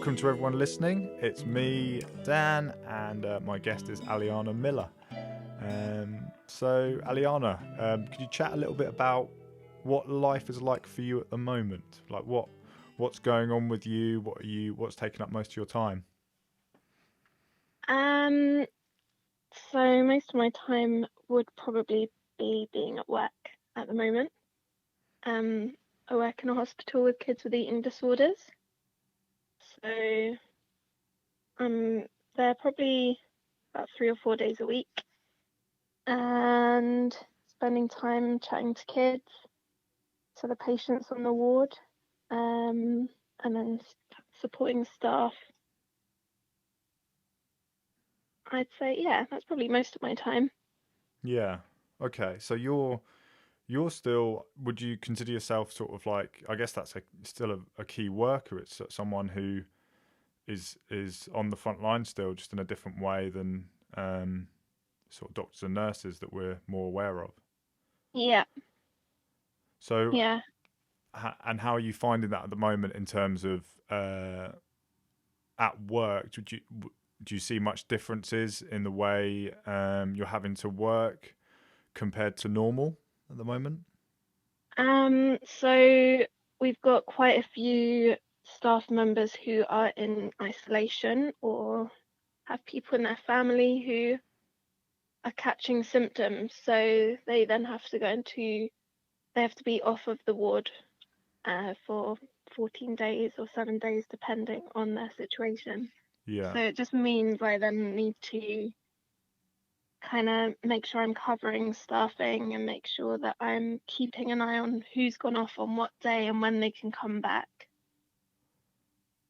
welcome to everyone listening. It's me, Dan, and my guest is Alyanna Miller. So, Alyanna, could you chat a little bit about what life is like for you at the moment? Like, what's going on with you? What's taking up most of your time? Um, so most of my time would probably be being at work at the moment. Um, I work in a hospital with kids with eating disorders. So I'm there probably about 3 or 4 days a week and spending time chatting to kids, to the patients on the ward, and then supporting staff. I'd say, yeah, that's probably most of my time. Yeah. Okay. So you're still. Would you consider yourself sort of like? I guess that's still a key worker. It's someone who is on the front line still, just in a different way than sort of doctors and nurses that we're more aware of. Yeah, So, yeah. and how are you finding that at the moment in terms of at work? Do you see much differences in the way you're having to work compared to normal at the moment? So we've got quite a few staff members who are in isolation or have people in their family who are catching symptoms. So they then have to they have to be off of the ward for 14 days or 7 days, depending on their situation. Yeah, So it just means I then need to kind of make sure I'm covering staffing and make sure that I'm keeping an eye on who's gone off on what day and when they can come back.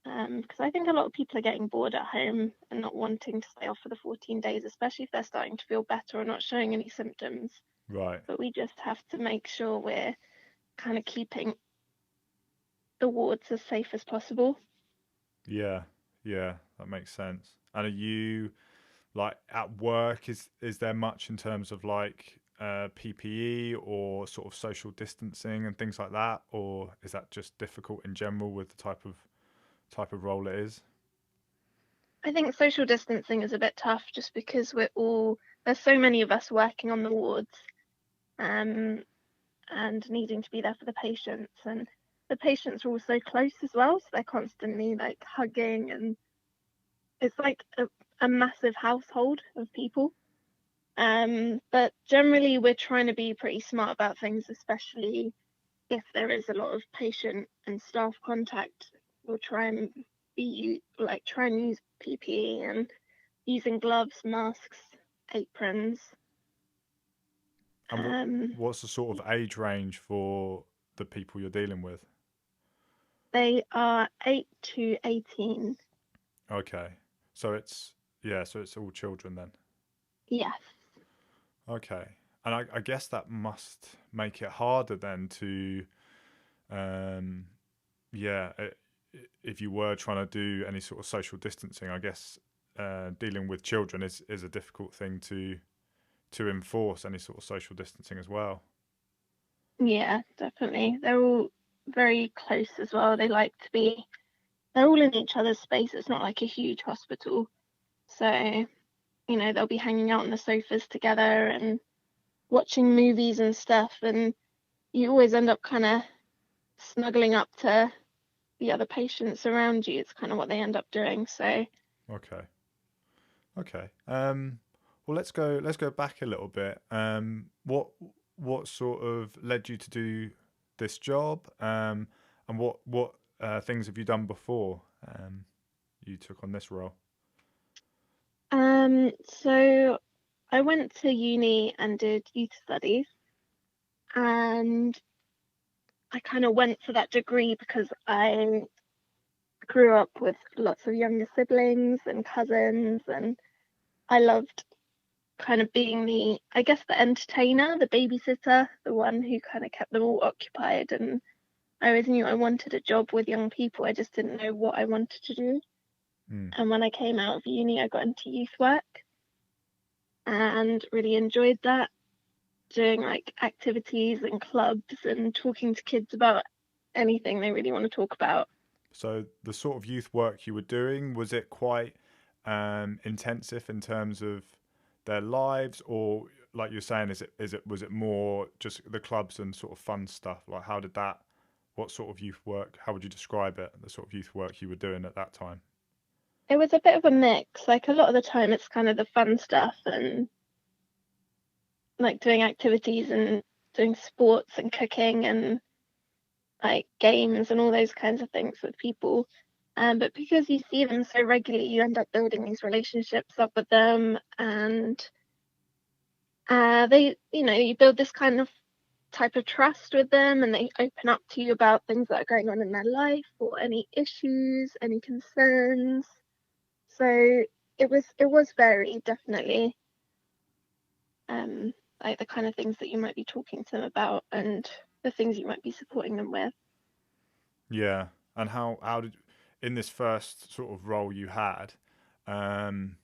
Because I think a lot of people are getting bored at home and not wanting to stay off for the 14 days, especially if they're starting to feel better or not showing any symptoms. right. But we just have to make sure we're kind of keeping the wards as safe as possible. Yeah, yeah, that makes sense. And are you like at work? Is there much in terms of like PPE or sort of social distancing and things like that, or is that just difficult in general with the type of role it is? I think social distancing is a bit tough just because there's so many of us working on the wards. Um, and needing to be there for the patients. And the patients are all so close as well, so they're constantly like hugging, and it's like a massive household of people. But generally, we're trying to be pretty smart about things, especially if there is a lot of patient and staff contact. We'll try and use PPE and using gloves, masks, aprons. And Um, what's the sort of age range for the people you're dealing with? they are 8 to 18. Okay. So it's yeah, so it's all children then. Yes. Okay. And I guess that must make it harder then to um yeah, if you were trying to do any sort of social distancing, I guess dealing with children is a difficult thing to enforce any sort of social distancing as well. Yeah, definitely. They're all very close as well. They're all in each other's space. It's not like a huge hospital. So, they'll be hanging out on the sofas together and watching movies and stuff. And you always end up kind of snuggling up to the other patients around you. It's kind of what they end up doing. So, Okay. Okay. Well, let's go back a little bit. What sort of led you to do this job? And what things have you done before you took on this role? so I went to uni and did youth studies. And I kind of went for that degree because I grew up with lots of younger siblings and cousins, and I loved kind of being I guess, the entertainer, the babysitter, the one who kind of kept them all occupied. And I always knew I wanted a job with young people. I just didn't know what I wanted to do. Mm. And when I came out of uni, I got into youth work and really enjoyed that, doing like activities and clubs and talking to kids about anything they really want to talk about. So the sort of youth work you were doing, was it quite intensive in terms of their lives, or like you're saying, was it more just the clubs and sort of fun stuff? Like how did that? What sort of youth work? How would you describe it? The sort of youth work you were doing at that time? It was a bit of a mix. Like a lot of the time, it's kind of the fun stuff and like doing activities and doing sports and cooking and like games and all those kinds of things with people. But because you see them so regularly, you end up building these relationships up with them, and you build this kind of type of trust with them, and they open up to you about things that are going on in their life or any issues, any concerns. So it was very definitely um, like the kind of things that you might be talking to them about and the things you might be supporting them with. Yeah, and how did in this first sort of role you had? Um,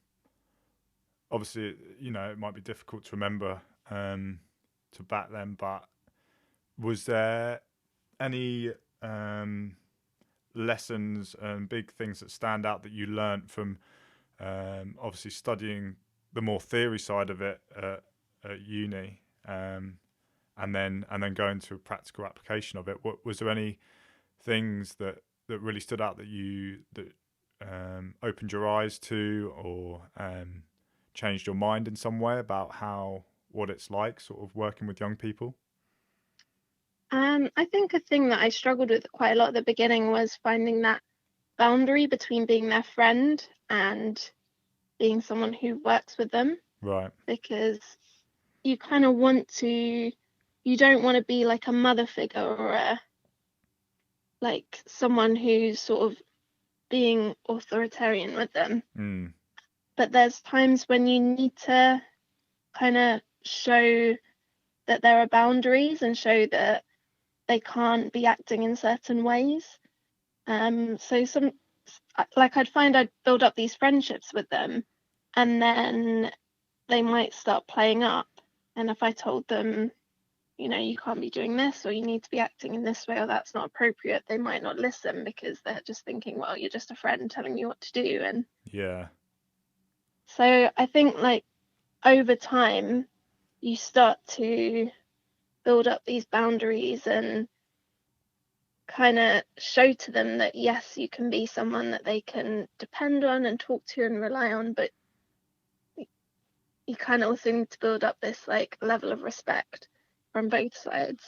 Obviously, it might be difficult to remember to back then, but was there any lessons and big things that stand out that you learnt from obviously studying the more theory side of it at uni, and then going to a practical application of it? Was there any things that really stood out that opened your eyes to, or changed your mind in some way about what it's like, sort of working with young people? I think a thing that I struggled with quite a lot at the beginning was finding that boundary between being their friend and being someone who works with them, Right. because you kind of you don't want to be like a mother figure or like someone who's sort of being authoritarian with them. Mm. But there's times when you need to kind of show that there are boundaries and show that they can't be acting in certain ways. So I'd build up these friendships with them, and then they might start playing up. And if I told them, you can't be doing this, or you need to be acting in this way, or that's not appropriate, they might not listen because they're just thinking, well, you're just a friend telling me what to do. And Yeah. so I think like over time, you start to build up these boundaries and kind of show to them that yes, you can be someone that they can depend on and talk to and rely on, but you kind of also need to build up this like level of respect from both sides.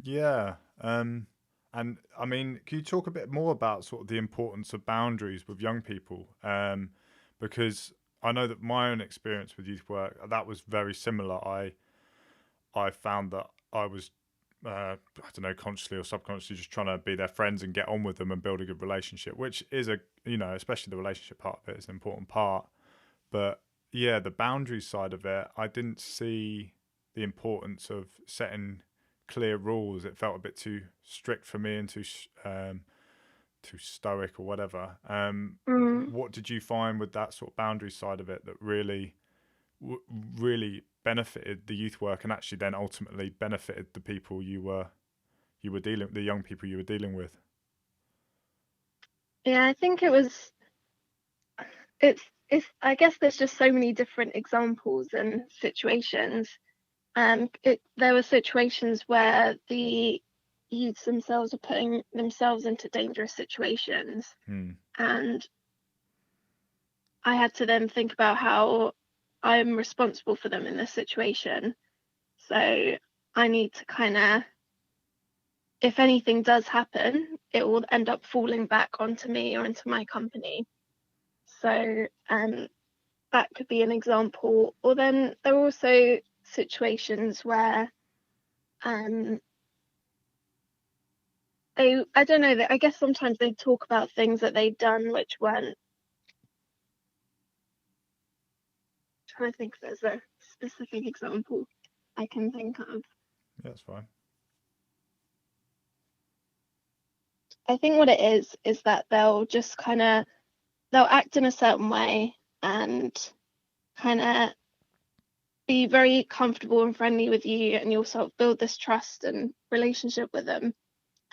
Yeah. And I mean, can you talk a bit more about sort of the importance of boundaries with young people? Because I know that my own experience with youth work, that was very similar. I found that I was, I don't know, consciously or subconsciously just trying to be their friends and get on with them and build a good relationship, which is especially the relationship part of it is an important part. But yeah, the boundaries side of it, I didn't see the importance of setting clear rules. It felt a bit too strict for me and too stoic or whatever. Mm. What did you find with that sort of boundary side of it that really benefited the youth work, and actually then ultimately benefited the people the young people you were dealing with? Yeah, I think it's I guess there's just so many different examples and situations. There were situations where the youths themselves are putting themselves into dangerous situations, Hmm. and I had to then think about how I'm responsible for them in this situation. So I need to kind of, if anything does happen, it will end up falling back onto me or into my company. So that could be an example. Or then there are also situations where um, I don't know, I guess sometimes they talk about things that they'd done which weren't, trying to think if there's a specific example I can think of. Yeah, that's fine. I think what it is that they'll act in a certain way and kind of be very comfortable and friendly with you, and you'll sort of build this trust and relationship with them.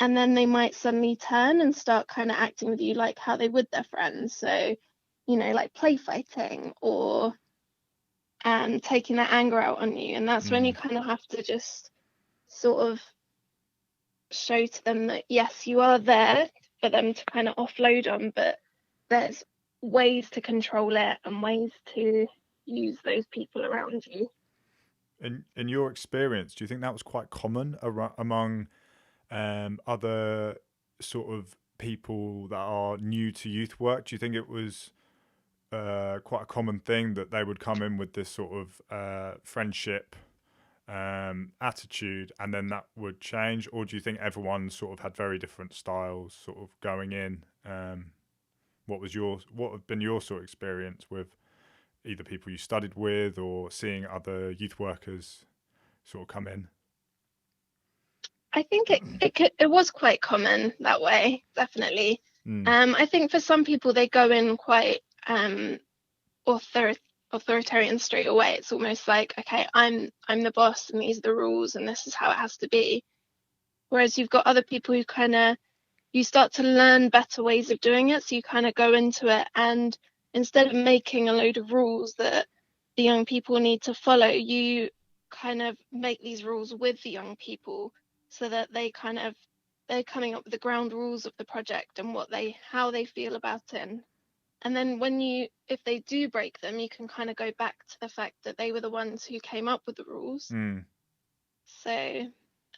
and then they might suddenly turn and start kind of acting with you like how they would their friends. So, like play fighting or taking their anger out on you. And that's when you Mm. kind of have to just sort of show to them that yes, you are there for them to kind of offload on, but there's ways to control it and ways to use those people around you. In your experience, do you think that was quite common among other sort of people that are new to youth work? Do you think it was quite a common thing that they would come in with this sort of friendship attitude, and then that would change, or do you think everyone sort of had very different styles, sort of going in? What have been your sort of experience with either people you studied with or seeing other youth workers sort of come in? I think it was quite common that way, definitely. Mm. I think for some people they go in quite author authoritarian straight away. It's almost like, okay, I'm the boss and these are the rules and this is how it has to be. Whereas you've got other people who kind of you start to learn better ways of doing it. So you kind of go into it, and instead of making a load of rules that the young people need to follow, you kind of make these rules with the young people so that they're coming up with the ground rules of the project and how they feel about it. And then if they do break them, you can kind of go back to the fact that they were the ones who came up with the rules. Mm. So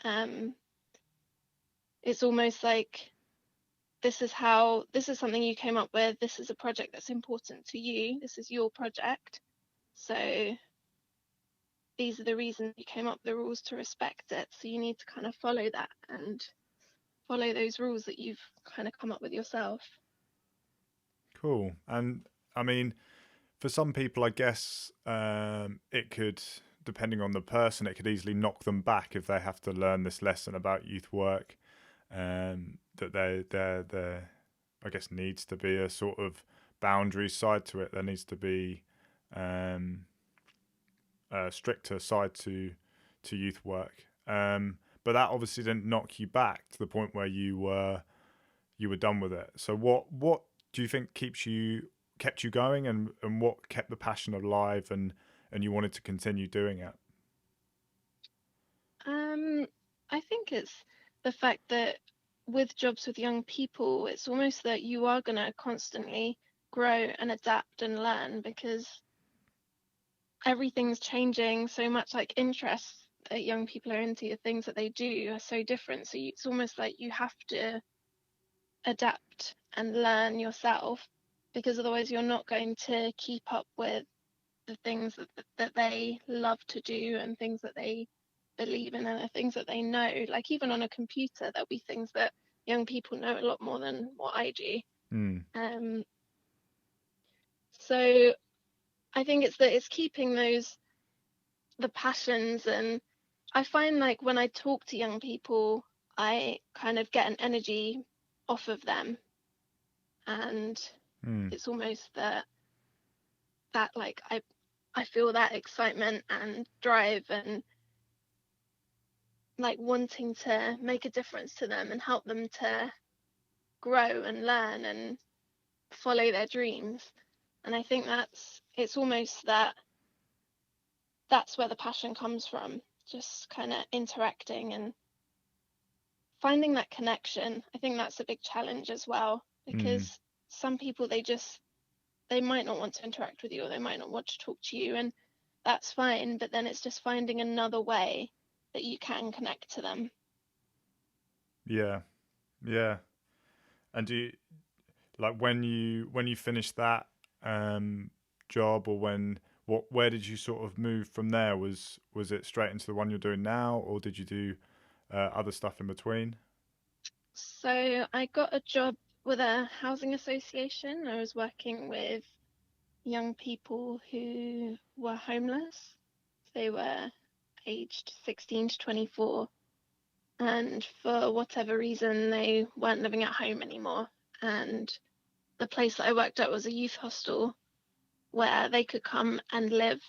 um, it's almost like this is something you came up with. This is a project that's important to you. This is your project. So these are the reasons you came up with the rules to respect it. So you need to kind of follow that and follow those rules that you've kind of come up with yourself. Cool. And I mean, for some people, I guess it could, depending on the person, it could easily knock them back if they have to learn this lesson about youth work. That there, I guess, needs to be a sort of boundary side to it. There needs to be um, a stricter side to youth work. But that obviously didn't knock you back to the point where you were done with it. So what do you think kept you going, and what kept the passion alive, and you wanted to continue doing it? I think it's the fact that with jobs with young people, it's almost that you are going to constantly grow and adapt and learn because everything's changing so much. Like interests that young people are into, the things that they do are so different. So it's almost like you have to adapt and learn yourself because otherwise you're not going to keep up with the things that they love to do and things that they believe in and the things that they know. Like even on a computer, there'll be things that young people know a lot more than what I do. Mm. Um, so I think it's keeping the passions, and I find like when I talk to young people, I kind of get an energy off of them, and Mm. it's almost that like I feel that excitement and drive and like wanting to make a difference to them and help them to grow and learn and follow their dreams. And I think it's almost that's where the passion comes from, just kind of interacting and finding that connection. I think that's a big challenge as well Mm. because some people they might not want to interact with you or they might not want to talk to you, and that's fine, but then it's just finding another way that you can connect to them. Yeah, yeah. And do you, like when you finished that um, job, or where did you sort of move from there? Was it straight into the one you're doing now, or did you do other stuff in between? So I got a job with a housing association. I was working with young people who were homeless. They were aged 16 to 24, and for whatever reason, they weren't living at home anymore. And the place that I worked at was a youth hostel where they could come and live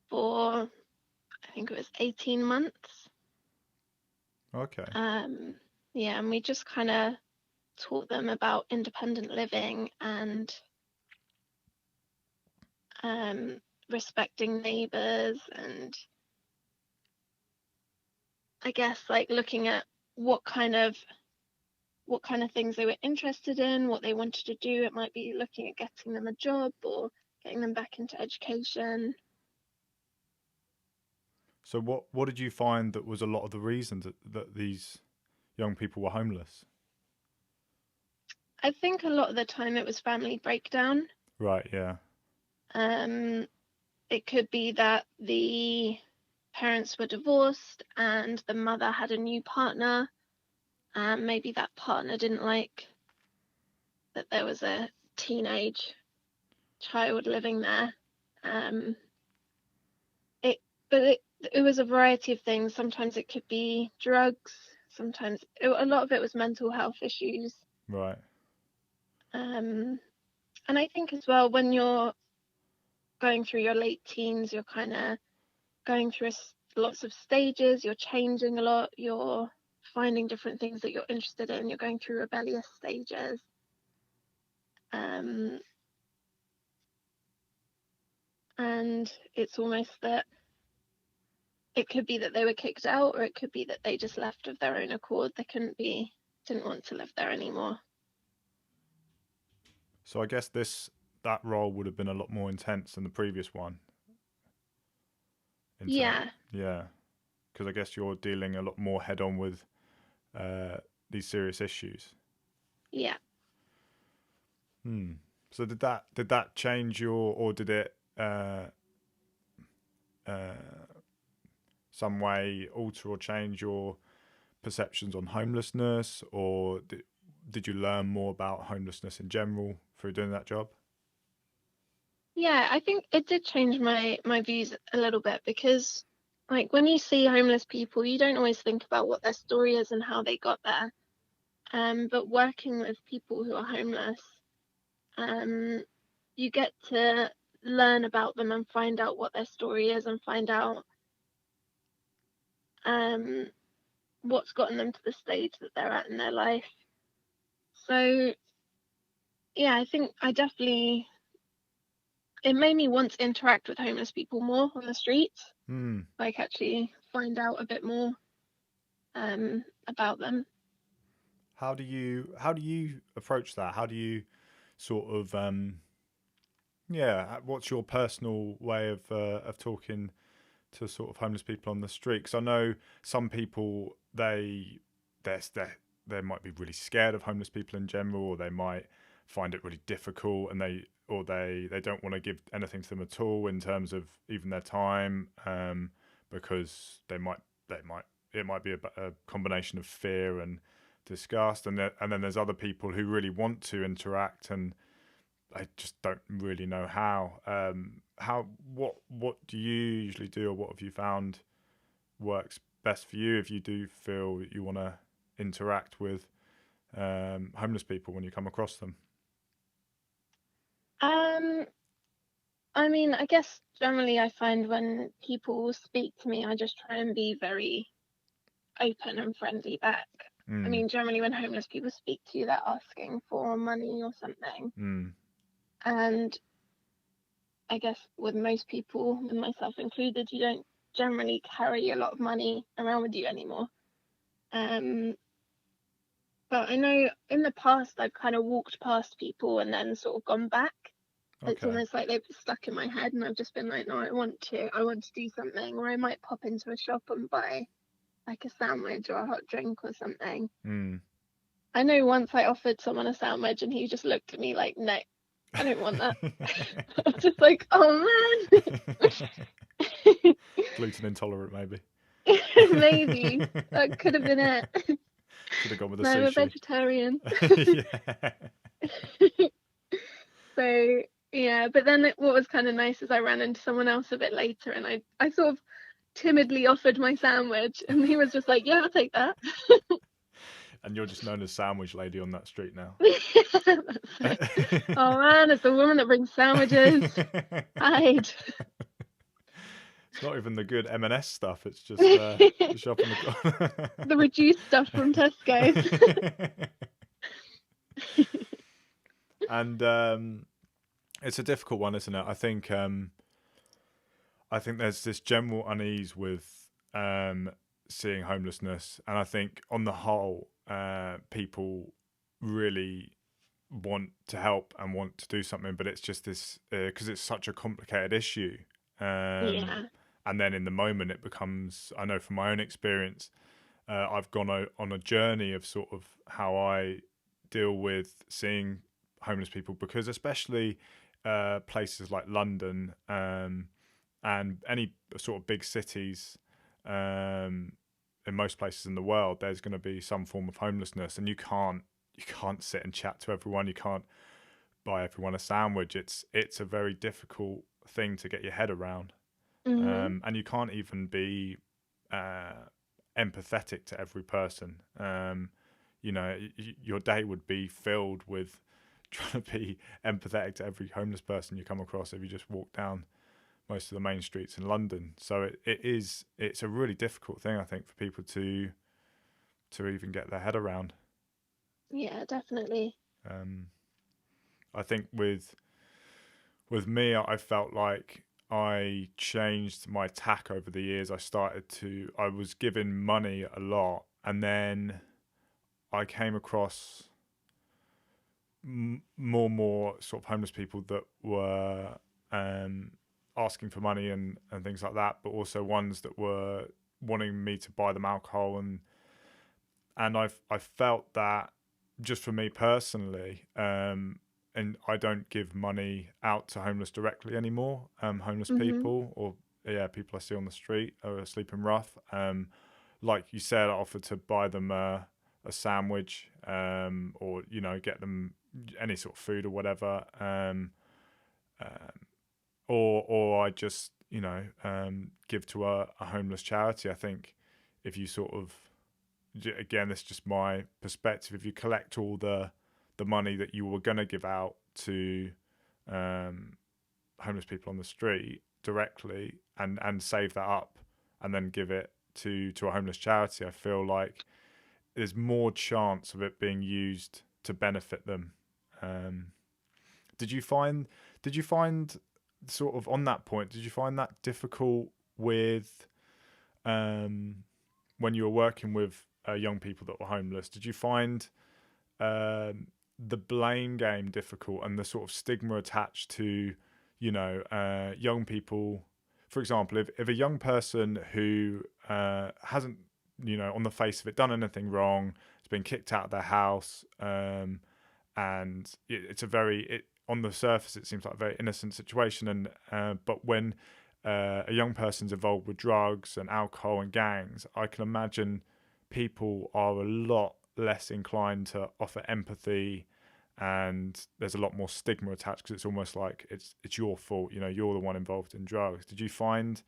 for, I think it was 18 months. Okay. Yeah, and we just kind of taught them about independent living and respecting neighbors, and I guess like looking at what kind of things they were interested in, what they wanted to do. It might be looking at getting them a job or getting them back into education. So what did you find that was a lot of the reasons that these young people were homeless? I think a lot of the time it was family breakdown. Right, yeah. Um, it could be that the parents were divorced and the mother had a new partner. Maybe that partner didn't like that there was a teenage child living there. Um, it, but it was a variety of things. Sometimes it could be drugs. Sometimes a lot of it was mental health issues. Right. And I think as well, when you're going through your late teens, you're kind of going through lots of stages. You're changing a lot. You're finding different things that you're interested in. You're going through rebellious stages. Um, and it's almost that it could be that they were kicked out, or it could be that they just left of their own accord. They didn't want to live there anymore. So I guess that role would have been a lot more intense than the previous one. Yeah, Yeah, because I guess you're dealing a lot more head on with uh, these serious issues. yeah. Hmm. So did that change or did it uh, some way alter or change your perceptions on homelessness, or did you learn more about homelessness in general through doing that job? Yeah, I think it did change my views a little bit, because like when you see homeless people, you don't always think about what their story is and how they got there. But working with people who are homeless, um, you get to learn about them and find out what their story is and find out um what's gotten them to the stage that they're at in their life. So yeah, I think it made me want to interact with homeless people more on the streets, Hmm. like actually find out a bit more about them. How do you approach that? How do you sort of yeah? What's your personal way of talking to sort of homeless people on the street? Because I know some people they might be really scared of homeless people in general, or they might find it really difficult, and they don't want to give anything to them at all in terms of even their time, because they might it might be a combination of fear and disgust, and then there's other people who really want to interact and I just don't really know how. What do you usually do, or what have you found works best for you if you do feel that you want to interact with homeless people when you come across them? Um, I mean, I guess generally I find when people speak to me, I just try and be very open and friendly back. I Mm, mean, generally when homeless people speak to you, they're asking for money or something. mm, And I guess with most people, and myself included, you don't generally carry a lot of money around with you anymore. Um, but I know in the past I've kind of walked past people and then sort of gone back. It's okay. almost like they've stuck in my head, and I've just been like, no, I want to do something. Or I might pop into a shop and buy like a sandwich or a hot drink or something. Mm. I know once I offered someone a sandwich and he just looked at me like, no, I don't want that. I was just like, oh man. Gluten intolerant, maybe. Maybe that could have been it. Should have gone with the No, I'm a sushi. vegetarian. Yeah. So yeah, but then what was kind of nice is I ran into someone else a bit later, and I sort of timidly offered my sandwich, and he was just like, yeah, I'll take that. And you're just known as Sandwich Lady on that street now. That's like, oh man, it's the woman that brings sandwiches. Hide. It's not even the good M&S stuff. It's just the shop in the corner. The reduced stuff from Tesco's. And it's a difficult one, isn't it? I think there's this general unease with seeing homelessness, and I think on the whole, people really want to help and want to do something, but it's just this because it's such a complicated issue. Yeah. And then in the moment, it becomes. I know from my own experience, I've gone on a journey of sort of how I deal with seeing homeless people, because especially places like London and any sort of big cities, in most places in the world, there's going to be some form of homelessness, and you can't sit and chat to everyone. You can't buy everyone a sandwich. It's a very difficult thing to get your head around, and you can't even be empathetic to every person. Your day would be filled with trying to be empathetic to every homeless person you come across if you just walk down most of the main streets in London. So it's a really difficult thing, I think, for people to even get their head around. Yeah, definitely. I think with me, I felt like I changed my tack over the years. I was given money a lot, and then I came across more and more sort of homeless people that were asking for money and things like that, but also ones that were wanting me to buy them alcohol, and I felt that just for me personally, and I don't give money out to homeless directly anymore. Homeless people, or people I see on the street or sleeping rough. Like you said, I offered to buy them a sandwich, or get them any sort of food or whatever, or I just give to a homeless charity. I think if you sort of, again, this is just my perspective, if you collect all the money that you were going to give out to homeless people on the street directly, and save that up and then give it to a homeless charity, I feel like there's more chance of it being used to benefit them. Did you find sort of on that point, did you find that difficult with when you were working with young people that were homeless? Did you find the blame game difficult, and the sort of stigma attached to young people? For example, if a young person who hasn't, on the face of it, done anything wrong, has been kicked out of their house, and it's on the surface it seems like a very innocent situation, and but when a young person's involved with drugs and alcohol and gangs, I can imagine people are a lot less inclined to offer empathy, and there's a lot more stigma attached, because it's almost like it's your fault. You're the one involved in drugs. Did you find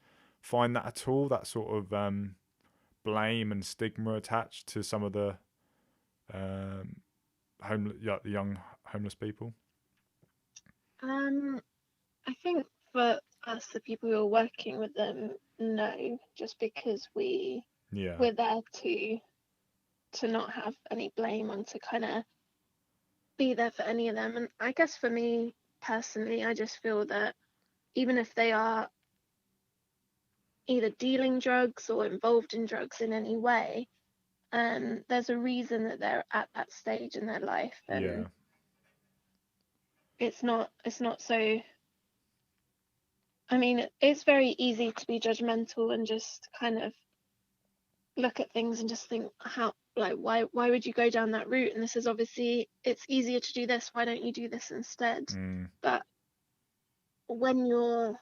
that at all? That sort of blame and stigma attached to some of the the young homeless people? I think for us, the people who are working with them, no, just because we're there to not have any blame, and to kind of be there for any of them. And I guess for me personally, I just feel that even if they are either dealing drugs or involved in drugs in any way, there's a reason that they're at that stage in their life, and it's not so. I mean, it's very easy to be judgmental and just kind of look at things and just think, why would you go down that route? And this is obviously, it's easier to do this. Why don't you do this instead? But when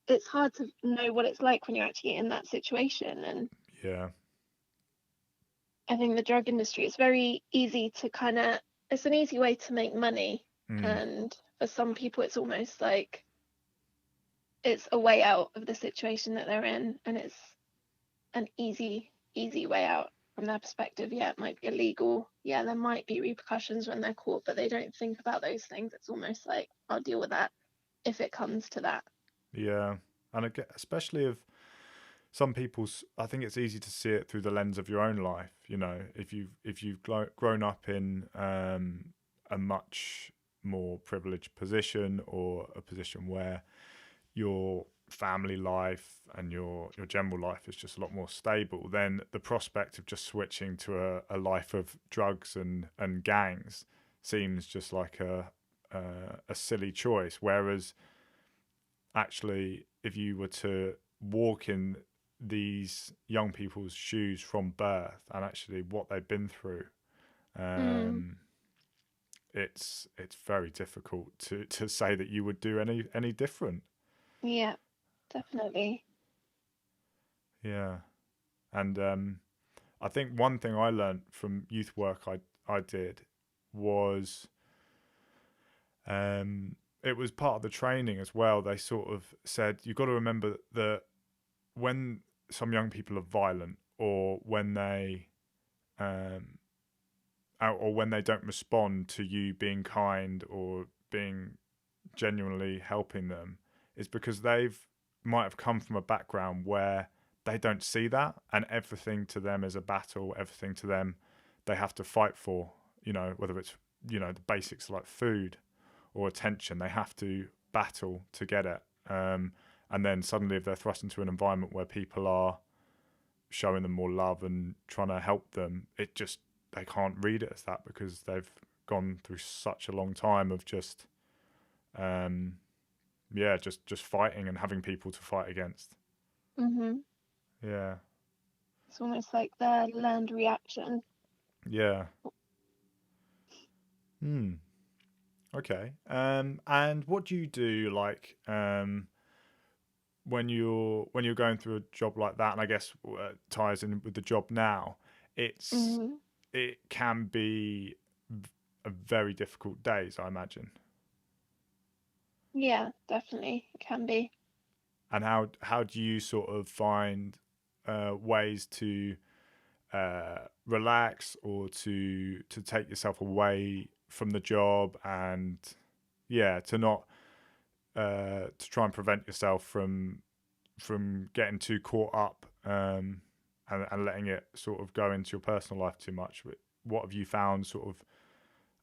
it's hard to know what it's like when you're actually in that situation. And I think the drug industry is very easy to it's an easy way to make money. And for some people, it's almost like it's a way out of the situation that they're in, and it's an easy way out from their perspective. Yeah, it might be illegal. Yeah, there might be repercussions when they're caught, but they don't think about those things. It's almost like, I'll deal with that if it comes to that. Yeah, and especially if some people's, I think it's easy to see it through the lens of your own life. You know, if you've grown up in a much more privileged position, or a position where your family life and your general life is just a lot more stable, then the prospect of just switching to a life of drugs and gangs seems just like a silly choice. Whereas actually, if you were to walk in these young people's shoes from birth, and actually what they've been through, Mm, um, it's very difficult to say that you would do any different. yeah, definitely. Yeah, and I think one thing I learned from youth work I did was, um, it was part of the training as well. They sort of said you've got to remember that when some young people are violent, or when they um, or when they don't respond to you being kind or being genuinely helping them, is because they've might have come from a background where they don't see that, and everything to them is a battle. Everything to them they have to fight for. You know, whether it's, the basics like food or attention, they have to battle to get it. And then suddenly, if they're thrust into an environment where people are showing them more love and trying to help them, it just, they can't read it as that, because they've gone through such a long time of just, um, yeah, just fighting and having people to fight against. Hmm. Yeah, It's almost like their learned reaction. yeah. Hmm. Okay. And what do you do, like, when you're going through a job like that? And I guess ties in with the job now. It's Hmm. it can be a very difficult days, I imagine. Yeah, definitely. It can be. And how do you sort of find ways to relax, or to take yourself away from the job, and yeah, to not to try and prevent yourself from getting too caught up, and letting it sort of go into your personal life too much. What have you found sort of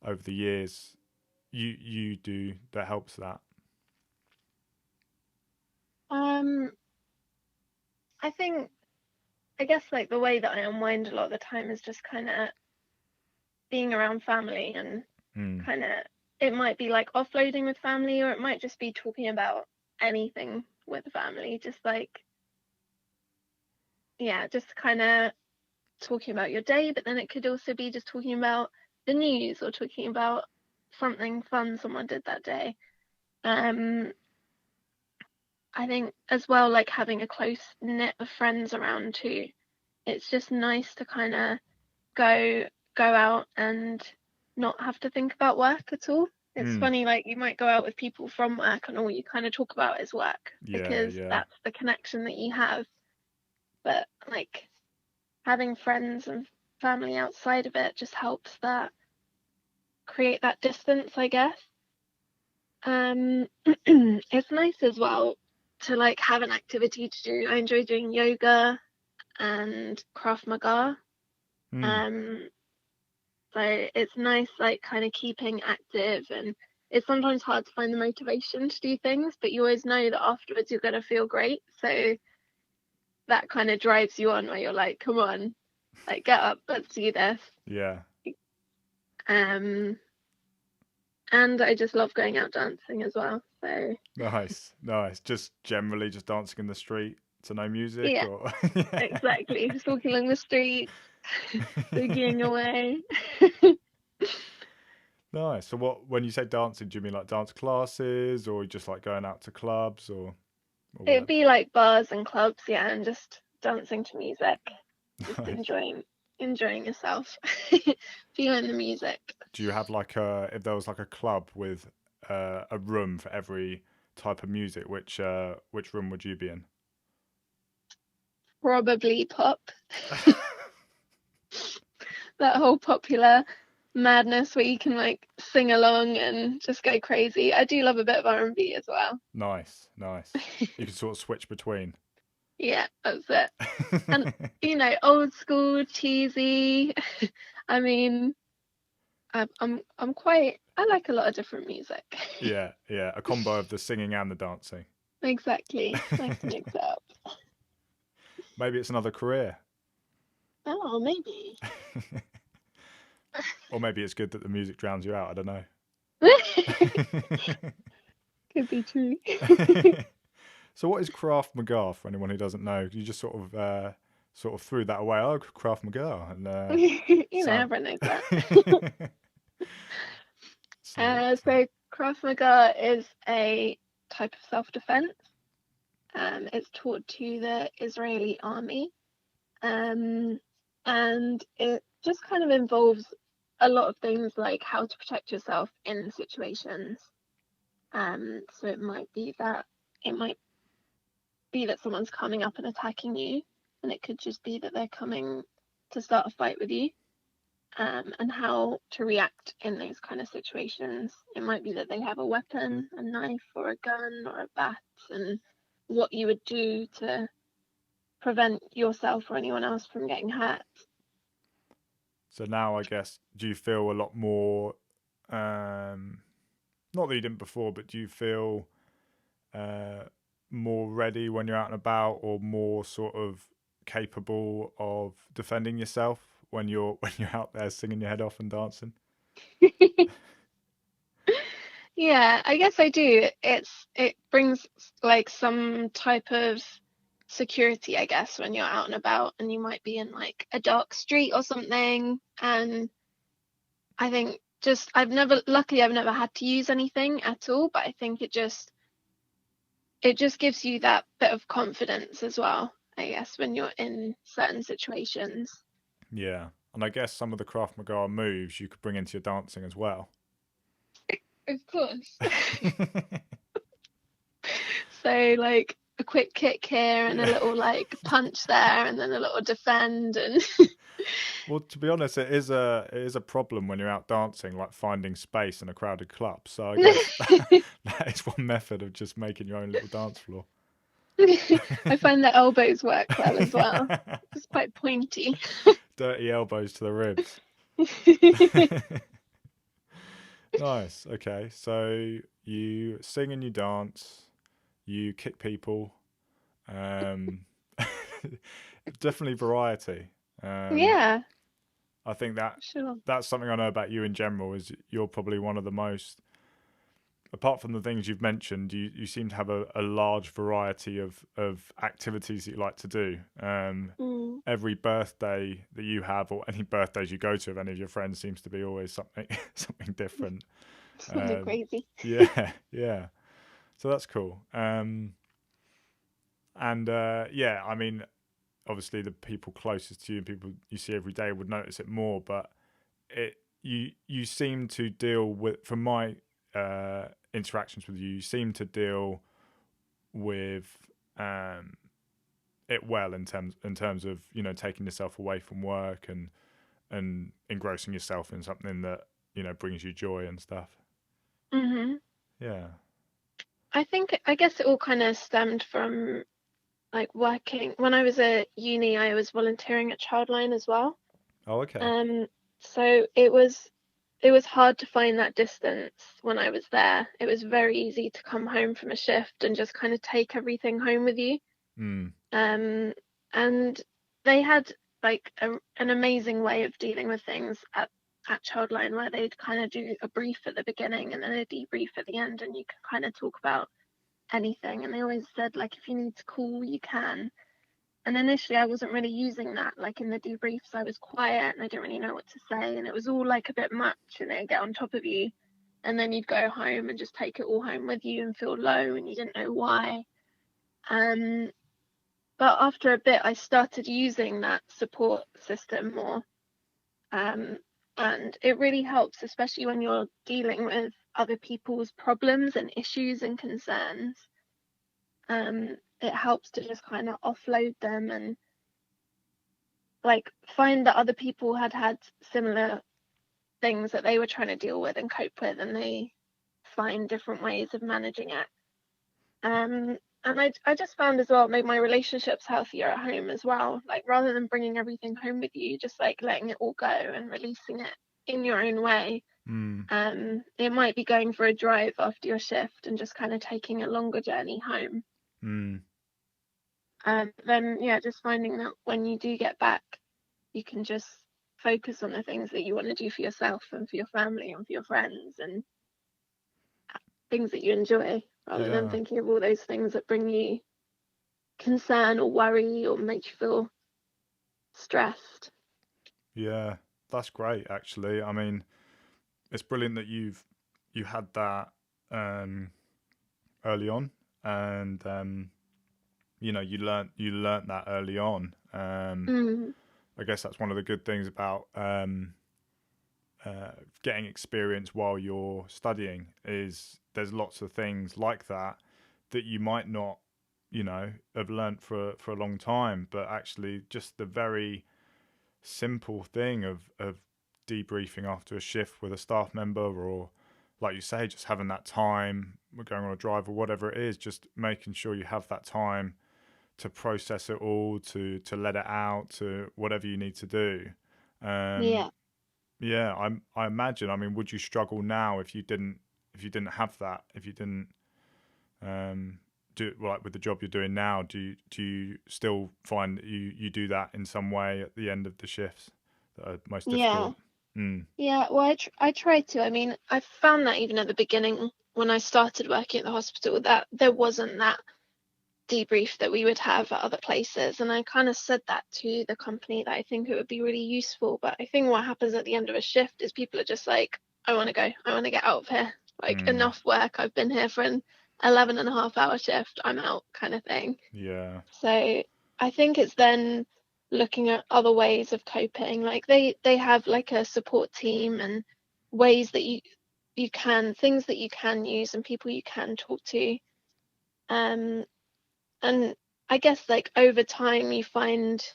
over the years you do that helps that? Um, I think, I guess like the way that I unwind a lot of the time is just kind of being around family, and Mm. kind of, it might be like offloading with family, or it might just be talking about anything with family. Just like, yeah, just kind of talking about your day, but then it could also be just talking about the news, or talking about something fun someone did that day. Um, I think as well, like having a close knit of friends around too. It's just nice to kind of go go out and not have to think about work at all. It's Mm. funny, like you might go out with people from work and all you kind of talk about is work, Yeah, because yeah. that's the connection that you have. But like having friends and family outside of it just helps that create that distance, I guess. It's nice as well to like have an activity to do. I enjoy doing yoga and Krav Maga. Mm. Um, so it's nice, like kind of keeping active, and it's sometimes hard to find the motivation to do things, but you always know that afterwards you're gonna feel great. So that kind of drives you on, where you're like, come on, like get up, let's do this. Yeah. Um, and I just love going out dancing as well. So Nice, nice. Just generally just dancing in the street to no music, yeah, or yeah. exactly. Just walking along the street, boogieing away. Nice. So what, when you say dancing, do you mean like dance classes, or just like going out to clubs, or It'd what? be like bars and clubs, yeah, and just dancing to music, just Nice. enjoying yourself, feeling the music. Do you have like if there was like a club with a room for every type of music, which room would you be in? Probably pop. That whole popular madness where you can like sing along and just go crazy. I do love a bit of R&B as well. Nice. You can sort of switch between. Yeah, that's it. And old school, cheesy. I mean, I'm quite. I like a lot of different music. Yeah, a combo of the singing and the dancing. Exactly. Nice to mix it up. Maybe it's another career. Oh, maybe. Or maybe it's good that the music drowns you out. I don't know. Could be true. So what is Krav Maga for anyone who doesn't know? You just sort of threw that away. Oh, Krav Maga, and Everyone knows that. So Krav Maga is a type of self-defense. It's taught to the Israeli army, and it just kind of involves a lot of things like how to protect yourself in situations. So it might be that someone's coming up and attacking you, and it could just be that they're coming to start a fight with you. And how to react in those kind of situations. It might be that they have a weapon, a knife or a gun or a bat, and what you would do to prevent yourself or anyone else from getting hurt. So now, I guess, do you feel a lot more, not that you didn't before, but do you feel more ready when you're out and about, or more sort of capable of defending yourself when you're out there singing your head off and dancing? Yeah, I guess I do. It brings like some type of security, I guess, when you're out and about and you might be in like a dark street or something. And I think luckily I've never had to use anything at all, but I think it just gives you that bit of confidence as well, I guess, when you're in certain situations. Yeah, and I guess some of the Krav Maga moves you could bring into your dancing as well. Of course. So like a quick kick here and a little like punch there and then a little defend and Well, to be honest, it is a problem when you're out dancing, like finding space in a crowded club. So I guess that is one method of just making your own little dance floor. I find that elbows work well as well. It's quite pointy. Dirty elbows to the ribs. Nice. Okay, so you sing and you dance, you kick people. Definitely variety. Yeah, I think sure. that's something I know about you in general, is you're probably one of the most, apart from the things you've mentioned, you seem to have a large variety of activities that you like to do. Every birthday that you have, or any birthdays you go to of any of your friends, seems to be always something different. Something crazy. Yeah. So that's cool. Yeah, I mean, obviously the people closest to you and people you see every day would notice it more, but you seem to deal with, from my interactions with you, you seem to deal with it well in terms of taking yourself away from work and engrossing yourself in something that brings you joy and stuff. Yeah. I guess it all kind of stemmed from like working when I was at uni. I was volunteering at Childline as well. Oh, okay. So it was hard to find that distance when I was there. It was very easy to come home from a shift and just kind of take everything home with you. And they had like an amazing way of dealing with things at Childline, where they'd kind of do a brief at the beginning and then a debrief at the end, and you could kind of talk about anything. And they always said, like, if you need to call, you can. And initially I wasn't really using that. Like in the debriefs, I was quiet and I didn't really know what to say, and it was all like a bit much, and they'd get on top of you, and then you'd go home and just take it all home with you and feel low and you didn't know why. But after a bit I started using that support system more, and it really helps, especially when you're dealing with other people's problems and issues and concerns. It helps to just kind of offload them and like find that other people had similar things that they were trying to deal with and cope with, and they find different ways of managing it. And I just found as well, it made my relationships healthier at home as well. Like, rather than bringing everything home with you, just like letting it all go and releasing it in your own way. It might be going for a drive after your shift and just kind of taking a longer journey home. Then yeah, just finding that when you do get back, you can just focus on the things that you want to do for yourself and for your family and for your friends, and things that you enjoy, rather than thinking of all those things that bring you concern or worry or make you feel stressed. Yeah, that's great actually. I mean, it's brilliant that you had that early on, and you know, you learnt that early on. I guess that's one of the good things about getting experience while you're studying, is there's lots of things like that that you might not, you know, have learnt for a long time, but actually just the very simple thing of debriefing after a shift with a staff member, or like you say, just having that time, going on a drive or whatever it is, just making sure you have that time to process it all, to let it out, to whatever you need to do. Yeah. I imagine, I mean, would you struggle now if you didn't have that, if you didn't do, like with the job you're doing now, do you still find that you do that in some way at the end of the shifts that are most difficult? Yeah, well, I try to. I mean, I found that even at the beginning when I started working at the hospital, that there wasn't that debrief that we would have at other places. And I kind of said that to the company, that I think it would be really useful. But I think what happens at the end of a shift is people are just like, I want to go. I want to get out of here. Like, enough work. I've been here for an 11.5 hour shift. I'm out, kind of thing. Yeah. So I think it's then looking at other ways of coping. Like they have like a support team and ways that you can, things that you can use and people you can talk to. And I guess like over time you find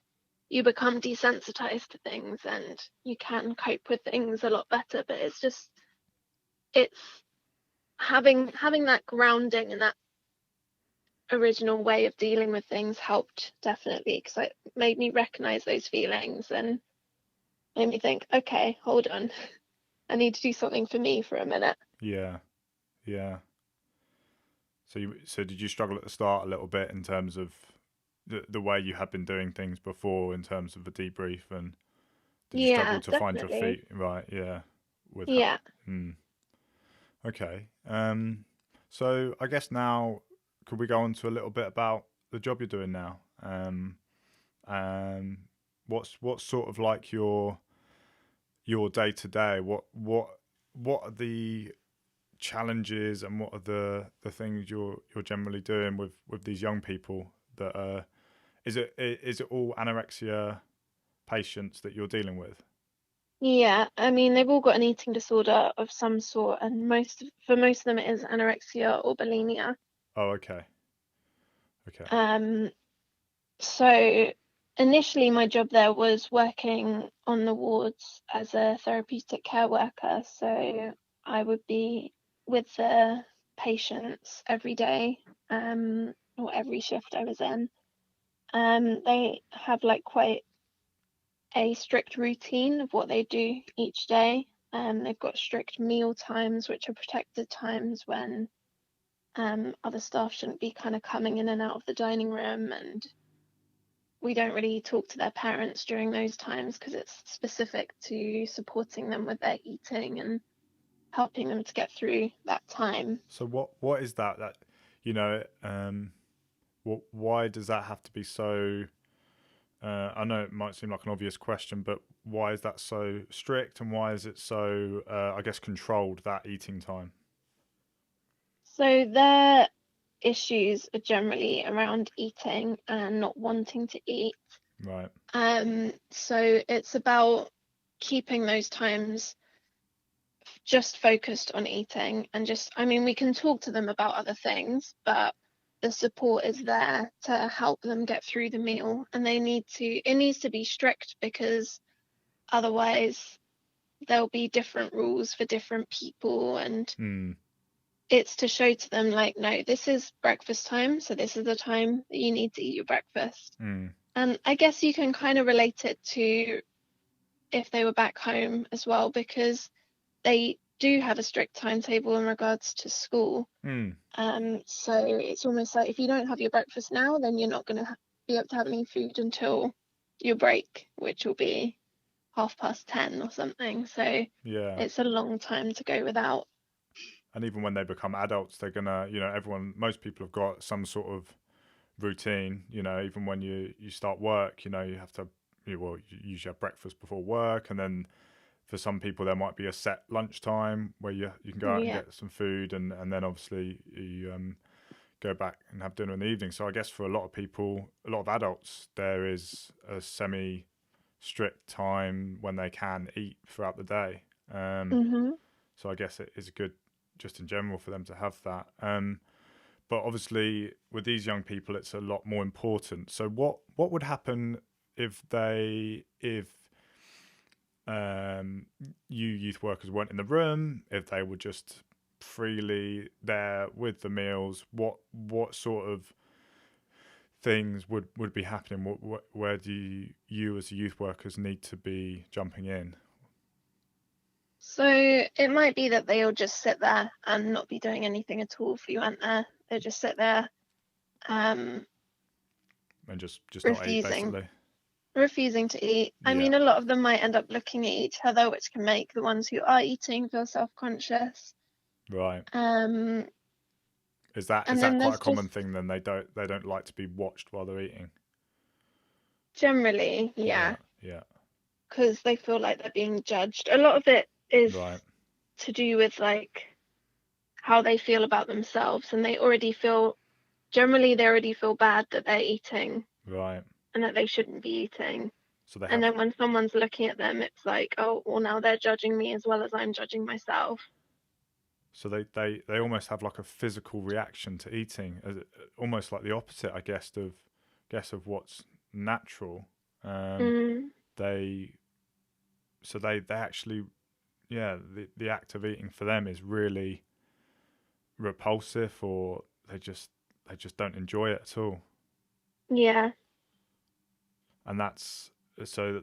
you become desensitized to things and you can cope with things a lot better. But it's having that grounding and that original way of dealing with things helped, definitely, because it made me recognize those feelings and made me think, okay, hold on, I need to do something for me for a minute. Yeah. So did you struggle at the start a little bit in terms of the way you had been doing things before, in terms of a debrief, and did you struggle Yeah, to find your definitely. feet? Right. Yeah. With Yeah. Okay. So I guess now, could we go on to a little bit about the job you're doing now? What's sort of like your day to day? What are the challenges, and what are the things you're generally doing with these young people that is it all anorexia patients that you're dealing with? Yeah, I mean, they've all got an eating disorder of some sort, and for most of them it is anorexia or bulimia. Oh, okay. Um, so initially my job there was working on the wards as a therapeutic care worker. So I would be with the patients every day, or every shift I was in. They have like quite a strict routine of what they do each day. They've got strict meal times, which are protected times when other staff shouldn't be kind of coming in and out of the dining room, and we don't really talk to their parents during those times because it's specific to supporting them with their eating and helping them to get through that time. So what is that you know why does that have to be so? I know it might seem like an obvious question, but why is that so strict, and why is it so, I guess, controlled, that eating time? So their issues are generally around eating and not wanting to eat. Right. So it's about keeping those times just focused on eating, and just, I mean, we can talk to them about other things, but the support is there to help them get through the meal, and it needs to be strict, because otherwise there'll be different rules for different people, and Mm. it's to show to them like, no, this is breakfast time, so this is the time that you need to eat your breakfast. Mm. And I guess you can kind of relate it to if they were back home as well, because they do have a strict timetable in regards to school. Mm. So it's almost like if you don't have your breakfast now, then you're not going to be able to have any food until your break, which will be 10:30 or something. So Yeah. it's a long time to go without. And even when they become adults, they're gonna, most people have got some sort of routine. Even when you start work, you have to, you usually have breakfast before work, and then for some people there might be a set lunchtime where you can go out and Yeah. get some food, and then obviously you go back and have dinner in the evening. So I guess for a lot of people, a lot of adults, there is a semi strict time when they can eat throughout the day. Mhm. So I guess it is good just in general for them to have that. But obviously with these young people, it's a lot more important. So what would happen if you youth workers weren't in the room, if they were just freely there with the meals? What sort of things would be happening? Where do you as youth workers need to be jumping in? So it might be that they'll just sit there and not be doing anything at all if you went there. They'll just sit there, um, And just not eat, refusing basically. refusing to eat. I Yeah. mean, a lot of them might end up looking at each other, which can make the ones who are eating feel self-conscious. Right. Um, Is and that then quite a there's common just thing then? They don't like to be watched while they're eating. generally, yeah, Yeah. Yeah. because they feel like they're being judged. A lot of it is Right. to do with like how they feel about themselves, and they already feel bad that they're eating Right. and that they shouldn't be eating. So they And have then when someone's looking at them, it's like, oh, well, now they're judging me as well as I'm judging myself. so they almost have like a physical reaction to eating, almost like the opposite, I guess of what's natural. Um, Mm, they they actually, yeah, the act of eating for them is really repulsive, or they just don't enjoy it at all. yeah. And so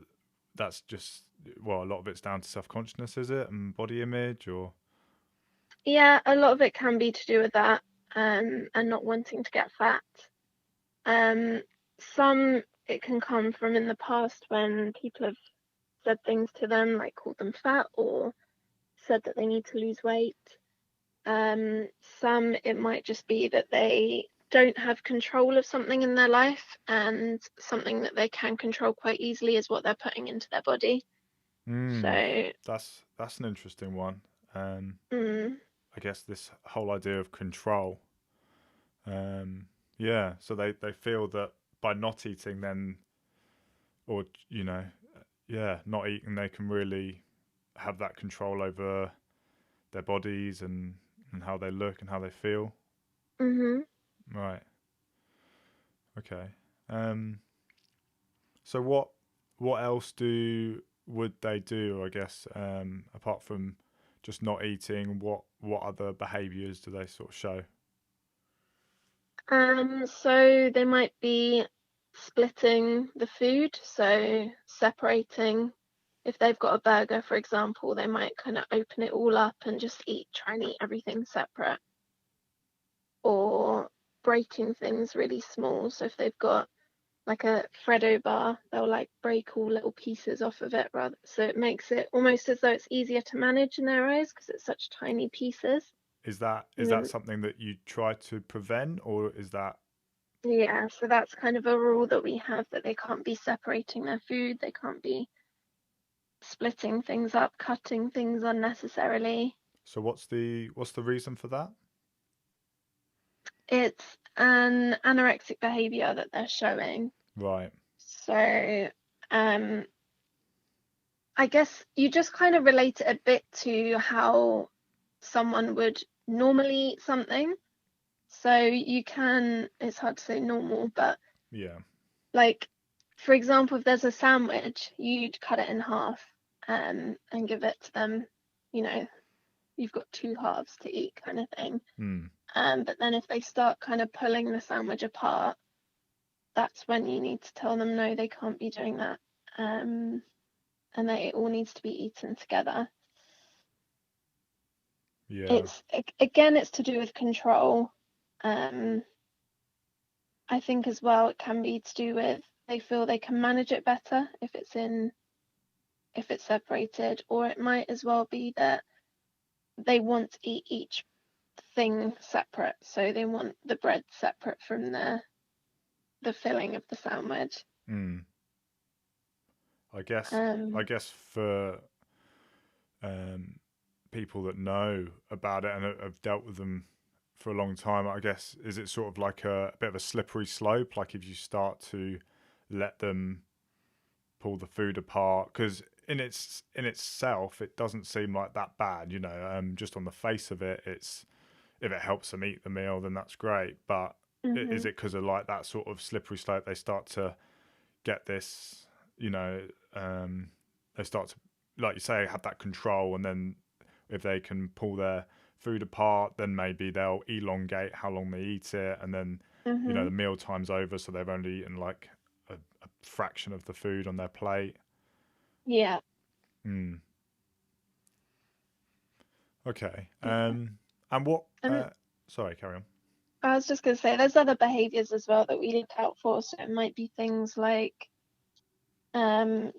that's just, well, a lot of it's down to self-consciousness, is it, and body image, or Yeah, a lot of it can be to do with that, and not wanting to get fat. Um, some it can come from in the past when people have said things to them, like called them fat or said that they need to lose weight. Some it might just be that they don't have control of something in their life, and something that they can control quite easily is what they're putting into their body. mm, So, that's an interesting one. mm, I guess this whole idea of control. Um, yeah, so they feel that by not eating, then, or yeah, not eating, they can really have that control over their bodies and how they look and how they feel. mhm. Right. Okay. Um, so what else would they do? I guess apart from just not eating, what other behaviours do they sort of show? So they might be splitting the food, so separating. If they've got a burger, for example, they might kind of open it all up and just try and eat everything separate, or breaking things really small. So if they've got like a Freddo bar, they'll like break all little pieces off of it rather, so it makes it almost as though it's easier to manage in their eyes because it's such tiny pieces. Is And that then something that you try to prevent, or is that yeah, so that's kind of a rule that we have, that they can't be separating their food, they can't be splitting things up, cutting things unnecessarily. so? What's the reason for that? It's an anorexic behavior that they're showing. Right. So, um, I guess you just kind of relate it a bit to how someone would normally eat something. So you can, it's hard to say normal, but Yeah. like, for example, if there's a sandwich, you'd cut it in half and give it to them, you know, you've got two halves to eat kind of thing. Mm. But then if they start kind of pulling the sandwich apart, that's when you need to tell them no, they can't be doing that. And that it all needs to be eaten together. Yeah. It's to do with control. I think as well it can be to do with they feel they can manage it better if it's separated, or it might as well be that they want to eat each thing separate, so they want the bread separate from the filling of the sandwich. Mm. I guess Um, for um, people that know about it and have dealt with them for a long time, I guess, is it sort of like a bit of a slippery slope? Like if you start to let them pull the food apart, because in itself, it doesn't seem like that bad, you know. Just on the face of it, it's if it helps them eat the meal, then that's great. But is mhm, it because of like that sort of slippery slope? They start to get this, you know, they start to, like you say, have that control, and then if they can pull their food apart, then maybe they'll elongate how long they eat it, and then you know mhm. the meal time's over, so they've only eaten like a fraction of the food on their plate. Yeah, Mm. Okay. yeah. And what? And Sorry, carry on. I was just going to say, there's other behaviors as well that we look out for. So it might be things like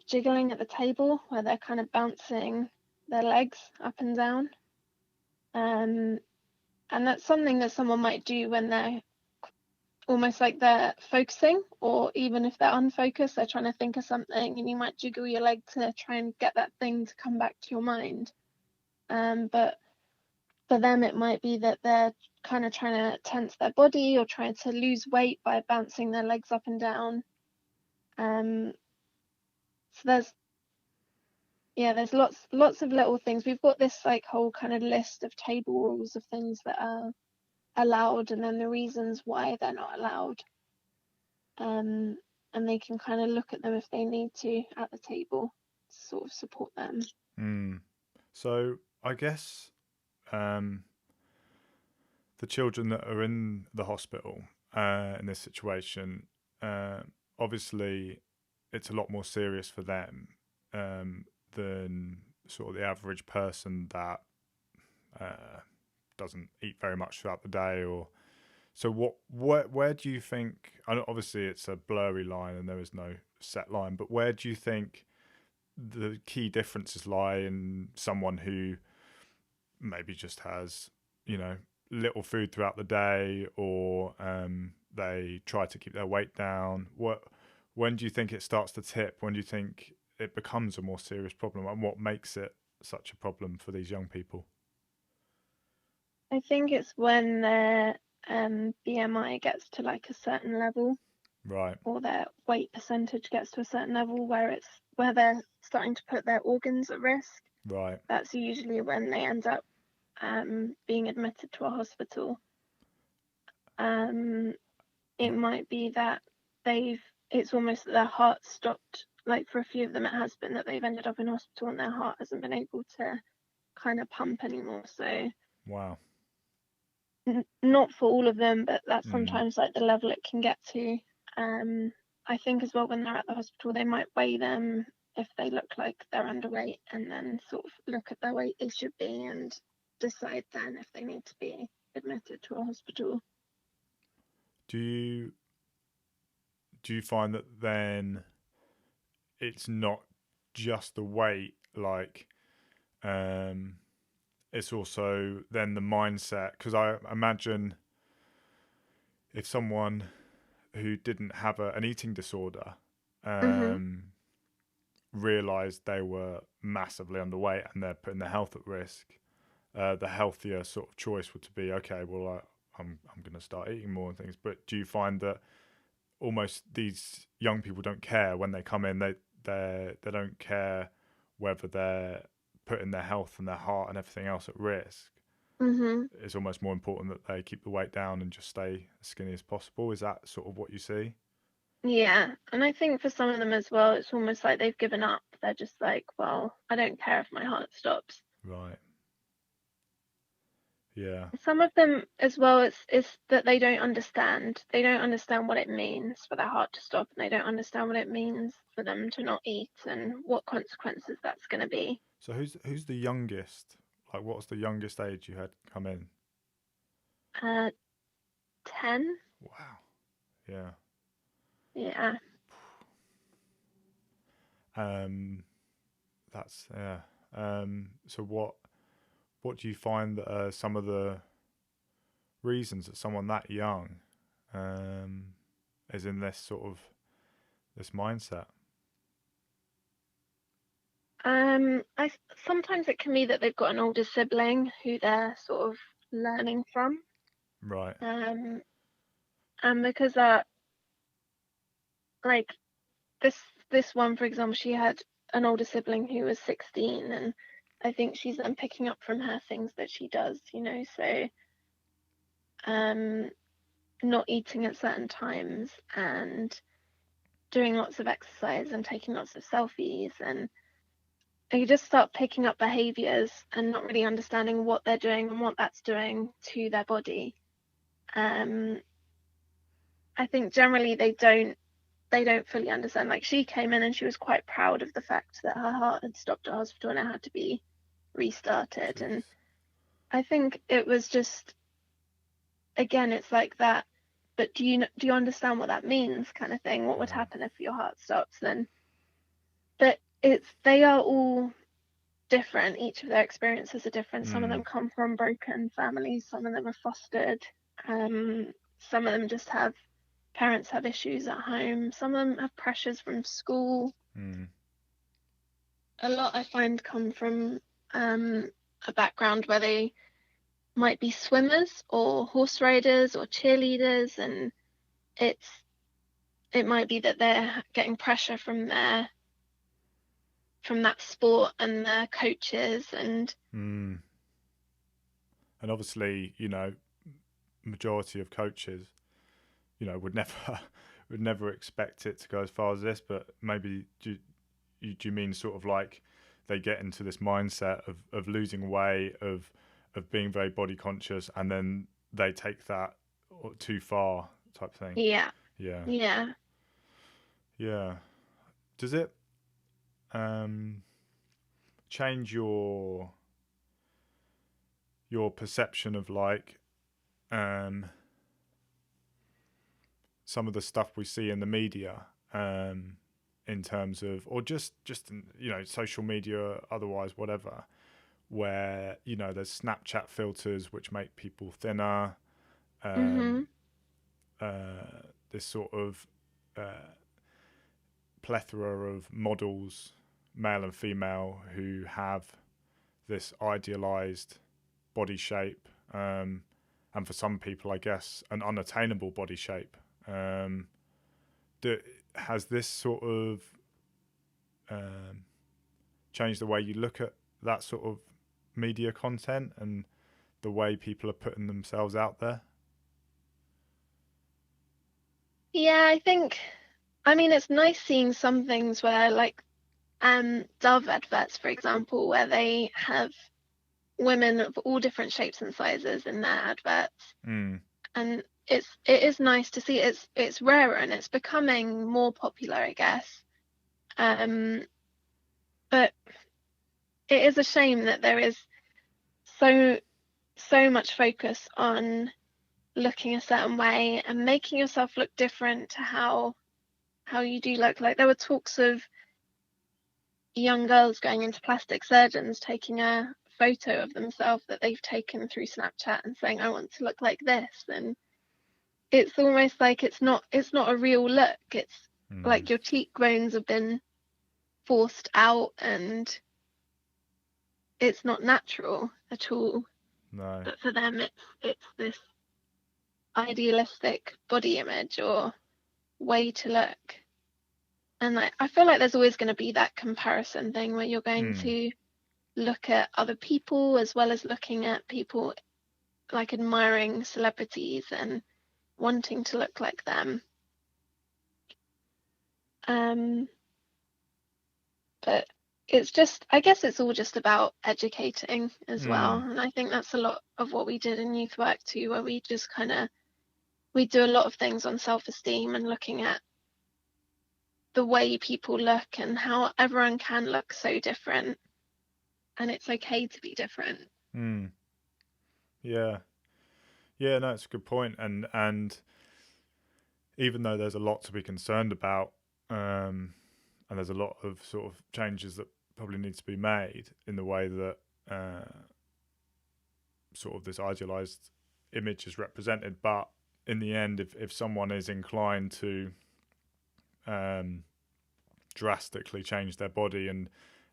jiggling at the table, where they're kind of bouncing their legs up and down. Um, and that's something that someone might do when they're almost like they're focusing, or even if they're unfocused, they're trying to think of something, and you might jiggle your leg to try and get that thing to come back to your mind. But for them, it might be that they're kind of trying to tense their body or trying to lose weight by bouncing their legs up and down. Um, so there's lots of little things. We've got this like whole kind of list of table rules of things that are allowed, and then the reasons why they're not allowed. Um, and they can kind of look at them if they need to at the table to sort of support them. Mm. So I guess the children that are in the hospital in this situation, uh, obviously, it's a lot more serious for them than sort of the average person that uh, doesn't eat very much throughout the day. Or so, where do you think? Obviously, it's a blurry line and there is no set line, but where do you think the key differences lie in someone who maybe just has, you know, little food throughout the day, or they try to keep their weight down? When do you think it starts to tip? When do you think it becomes a more serious problem, and what makes it such a problem for these young people? I think it's when their BMI gets to like a certain level, Right, or their weight percentage gets to a certain level where they're starting to put their organs at risk. right. That's usually when they end up being admitted to a hospital. Um, it might be that it's almost that their heart stopped. Like for a few of them, it has been that they've ended up in hospital and their heart hasn't been able to kind of pump anymore. So Wow. not for all of them, but that's Mm, sometimes like the level it can get to. Um, I think as well when they're at the hospital, they might weigh them if they look like they're underweight, and then sort of look at their weight they should be and decide then if they need to be admitted to a hospital. do you find that then it's not just the weight, like um it's also then the mindset? Because I imagine if someone who didn't have an eating disorder Mhm. um, realized they were massively underweight and they're putting their health at risk, the healthier sort of choice would to be, okay, well, I'm going to start eating more and things. But do you find that almost these young people don't care when they come in? They don't care whether they're putting their health and their heart and everything else at risk. Mhm. It's almost more important that they keep the weight down and just stay as skinny as possible. Is that sort of what you see? Yeah, and I think for some of them as well, it's almost like they've given up. They're just like, well, I don't care if my heart stops. Right. Yeah. Some of them as well, it's that they don't understand. They don't understand what it means for their heart to stop, and they don't understand what it means for them to not eat and what consequences that's going to be. So who's the youngest? Like, what's the youngest age you had come in? Uh, 10? Wow. Yeah. Yeah. Um. That's yeah. So what do you find that are some of the reasons that someone that young um is in this sort of this mindset? I sometimes it can be that they've got an older sibling who they're sort of learning from. Right. Um, and because like this this one, for example, she had an older sibling who was 16, and I think she's then picking up from her things that she does, so um, not eating at certain times and doing lots of exercise and taking lots of selfies, and you just start picking up behaviors and not really understanding what they're doing and what that's doing to their body. Um, I think generally they don't fully understand. Like, she came in and she was quite proud of the fact that her heart had stopped at hospital and it had to be restarted. Jeez. And I think it was just, again, it's like that. But do you understand what that means, kind of thing? What would Yeah. happen if your heart stops then? But they are all different. Each of their experiences are different. Some of Mm. them come from broken families. Some of them are fostered. Some of them just have parents have issues at home. Some of them have pressures from school. Mm. A lot I find come from a background where they might be swimmers or horse riders or cheerleaders, and it's it might be that they're getting pressure from that sport and their coaches and Mm. And obviously, majority of coaches, would never would never expect it to go as far as this. But maybe do you mean sort of like they get into this mindset of losing weight, of being very body conscious, and then they take that too far type thing? yeah, Yeah. yeah. Yeah. Does it um change your perception of like um some of the stuff we see in the media, in terms of, or just in, social media, otherwise, whatever, where there's Snapchat filters which make people thinner, um, Mhm. this sort of uh, plethora of models, male and female, who have this idealized body shape, and for some people, I guess, an unattainable body shape. Um, has this sort of um, changed the way you look at that sort of media content and the way people are putting themselves out there? Yeah, I mean it's nice seeing some things where like Dove adverts, for example, where they have women of all different shapes and sizes in their adverts. Mm. And it is nice to see. It's rarer and it's becoming more popular, I guess. Um, but it is a shame that there is so so much focus on looking a certain way and making yourself look different to how you do look. Like, there were talks of young girls going into plastic surgeons taking a photo of themselves that they've taken through Snapchat and saying, I want to look like this. And it's almost like it's not a real look. It's Mm. like your cheekbones have been forced out and it's not natural at all. No. But for them it's this idealistic body image or way to look. And I feel like there's always going to be that comparison thing where you're going Mm. to look at other people as well as looking at people, like admiring celebrities and wanting to look like them. Um, but it's just, I guess it's all just about educating as well. Mm. And I think that's a lot of what we did in youth work too, where we just we do a lot of things on self-esteem and looking at the way people look and how everyone can look so different, and it's okay to be different. Mm. Yeah. Yeah, no, it's a good point. And even though there's a lot to be concerned about, and there's a lot of sort of changes that probably need to be made in the way that sort of this idealized image is represented, but in the end, if someone is inclined to um, drastically change their body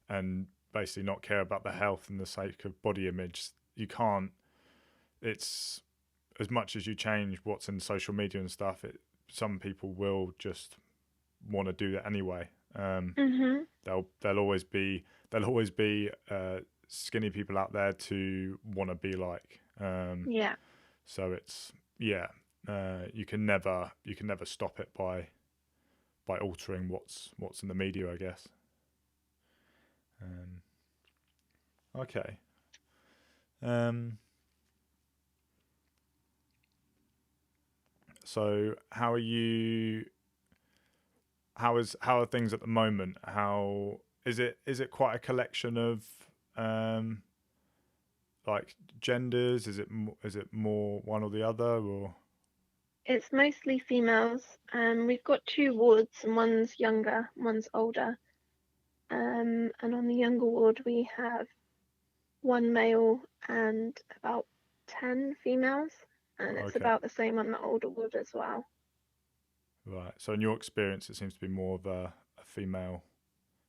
and basically not care about the health and the sake of body image, you can't. It's as much as you change what's in social media and stuff. Some people will just want to do that anyway. Mhm. There'll always be skinny people out there to want to be like. Yeah. So it's yeah. You can never stop it by altering what's in the media, I guess. Um, okay. Um, so how are you? How are things at the moment? How is it quite a collection of um, like genders? Is it more one or the other or? It's mostly females. We've got two wards, and one's younger, one's older. And on the younger ward, we have one male and about 10 females, and it's Okay, about the same on the older ward as well. right. So in your experience, it seems to be more of a female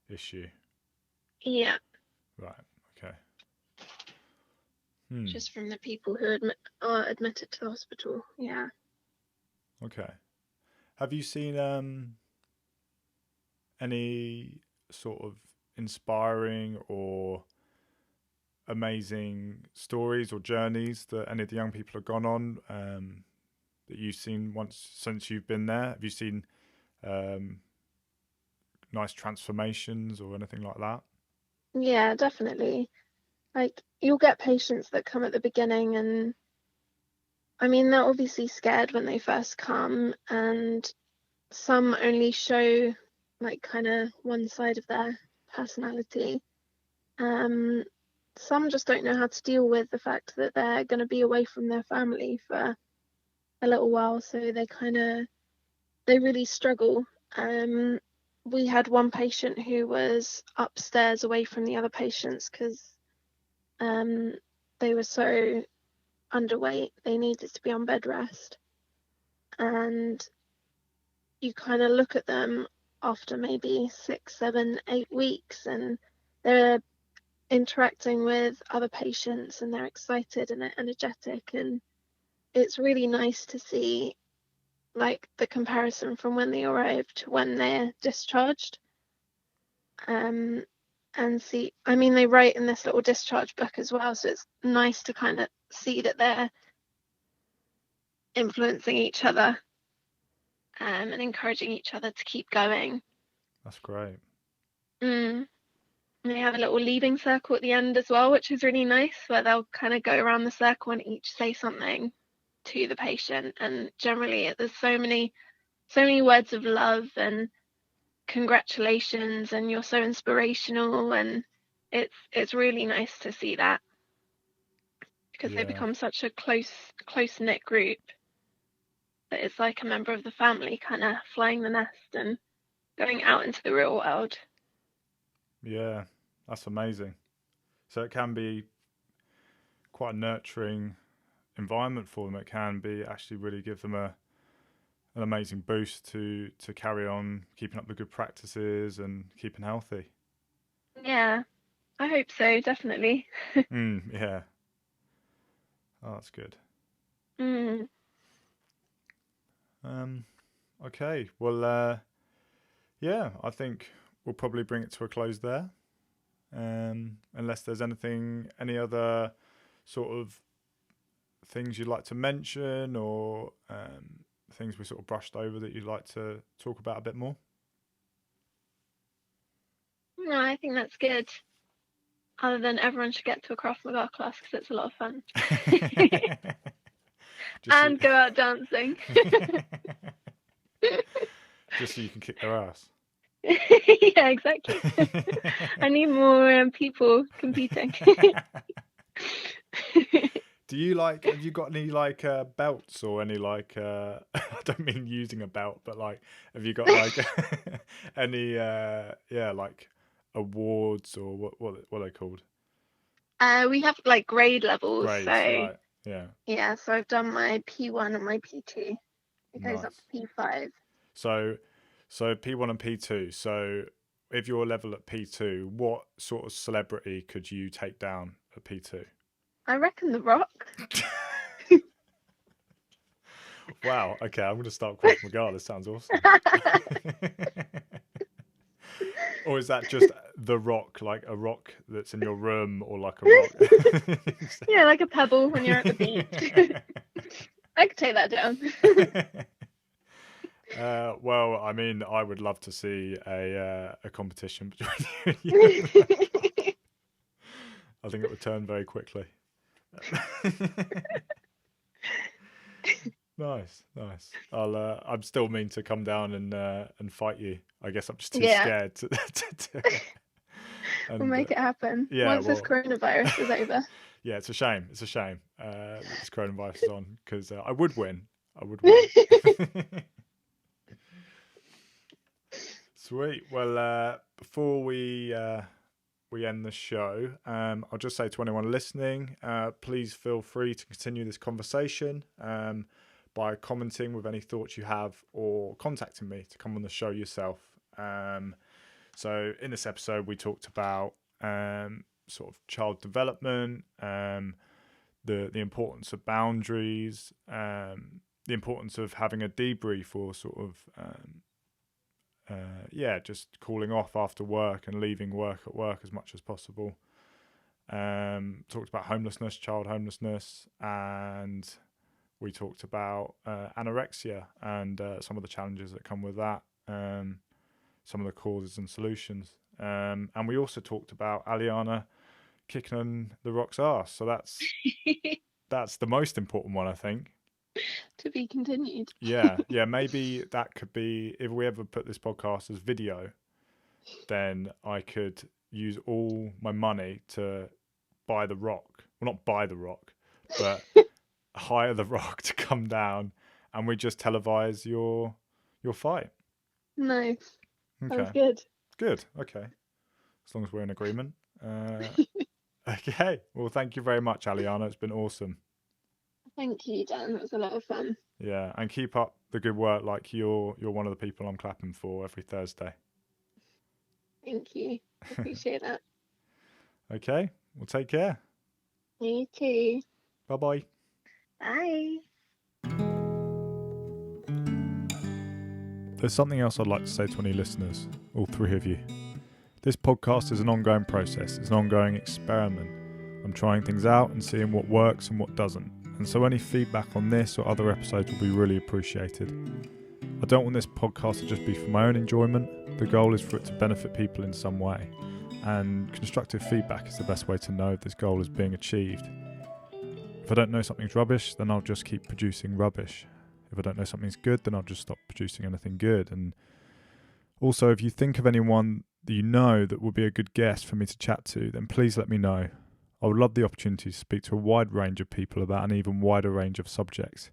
issue. Yeah, Right. Okay. Hmm. just from the people who are admitted to the hospital. Yeah. Okay. Have you seen any sort of inspiring or amazing stories or journeys that any of the young people have gone on that you've seen once since you've been there? Have you seen um, nice transformations or anything like that? Yeah, definitely. Like, you'll get patients that come at the beginning, and I mean, they're obviously scared when they first come, and some only show like kind of one side of their personality. Um, some just don't know how to deal with the fact that they're going to be away from their family for a little while, so they really struggle. Um, we had one patient who was upstairs away from the other patients because um, they were so underweight, they needed to be on bed rest. And you kind of look at them after maybe 6, 7, 8 weeks, and they're interacting with other patients and they're excited and they're energetic. And it's really nice to see like the comparison from when they arrived to when they're discharged. Um, and see, I mean, they write in this little discharge book as well, so it's nice to kind of see that they're influencing each other and encouraging each other to keep going. That's great. Mm. And they have a little leaving circle at the end as well, which is really nice, where they'll kind of go around the circle and each say something to the patient. And generally, there's so many words of love and congratulations, and you're so inspirational, and it's really nice to see that because they Yeah. become such a close knit group that it's like a member of the family kind of flying the nest and going out into the real world. Yeah. That's amazing. So it can be quite a nurturing environment for them. It can be actually really give them an amazing boost to carry on keeping up the good practices and keeping healthy. Yeah, I hope so, definitely. Yeah. Oh, that's good. Mm. Um, okay. Well, yeah, I think we'll probably bring it to a close there. Unless there's any other sort of things you'd like to mention or things we sort of brushed over that you'd like to talk about a bit more. No, I think that's good. Other than everyone should get to a Krav Maga class because it's a lot of fun. And go out dancing. Just so you can kick their ass. Yeah, exactly. I need more people competing. Do you like? Have you got any like belts or any like? I don't mean using a belt, but like, have you got like any like awards or what are they called? We have like grade levels. Grades, So right? yeah. So I've done my P1 and my P2. It goes up to P5. So P1 and P2. So if you're level at P2, what sort of celebrity could you take down at P2? I reckon The Rock. Wow. Okay, I'm going to start Krav Maga. This sounds awesome. Or is that just the rock, like a rock that's in your room, or like a rock? Yeah, like a pebble when you're at the beach. I could take that down. Well, I mean, I would love to see a competition between you. I think it would turn very quickly. Nice. I'm still mean to come down and fight you. I guess I'm just too scared to we'll make it happen. Once this coronavirus is over. Yeah, it's a shame. This coronavirus is on because I would win. Sweet. Well, before we end the show, I'll just say to anyone listening, please feel free to continue this conversation by commenting with any thoughts you have or contacting me to come on the show yourself. So in this episode, we talked about sort of child development, the importance of boundaries, the importance of having a debrief or sort of just calling off after work and leaving work at work as much as possible. Talked about homelessness, child homelessness, and we talked about anorexia and some of the challenges that come with that, some of the causes and solutions. And we also talked about Alyanna kicking the rock's ass. So that's the most important one, I think. To be continued. Yeah. Maybe that could be, if we ever put this podcast as video, then I could use all my money to buy the rock. Well, not buy the rock, but hire the rock to come down, and we just televise your fight. Nice. Okay. Sounds good. Good. Okay. As long as we're in agreement. Okay. Well, thank you very much, Alyanna. It's been awesome. Thank you, Dan. It was a lot of fun. Yeah, and keep up the good work. Like you're one of the people I'm clapping for every Thursday. Thank you. I appreciate that. Okay. Well, take care. You too. Bye-bye. Bye. There's something else I'd like to say to any listeners, all three of you. This podcast is an ongoing process. It's an ongoing experiment. I'm trying things out and seeing what works and what doesn't. And so any feedback on this or other episodes will be really appreciated. I don't want this podcast to just be for my own enjoyment. The goal is for it to benefit people in some way. And constructive feedback is the best way to know if this goal is being achieved. If I don't know something's rubbish, then I'll just keep producing rubbish. If I don't know something's good, then I'll just stop producing anything good. And also, if you think of anyone that you know that would be a good guest for me to chat to, then please let me know. I would love the opportunity to speak to a wide range of people about an even wider range of subjects.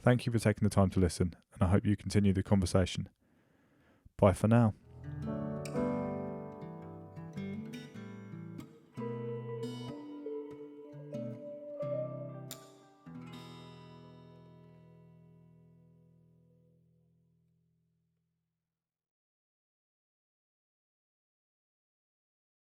Thank you for taking the time to listen, and I hope you continue the conversation. Bye for now.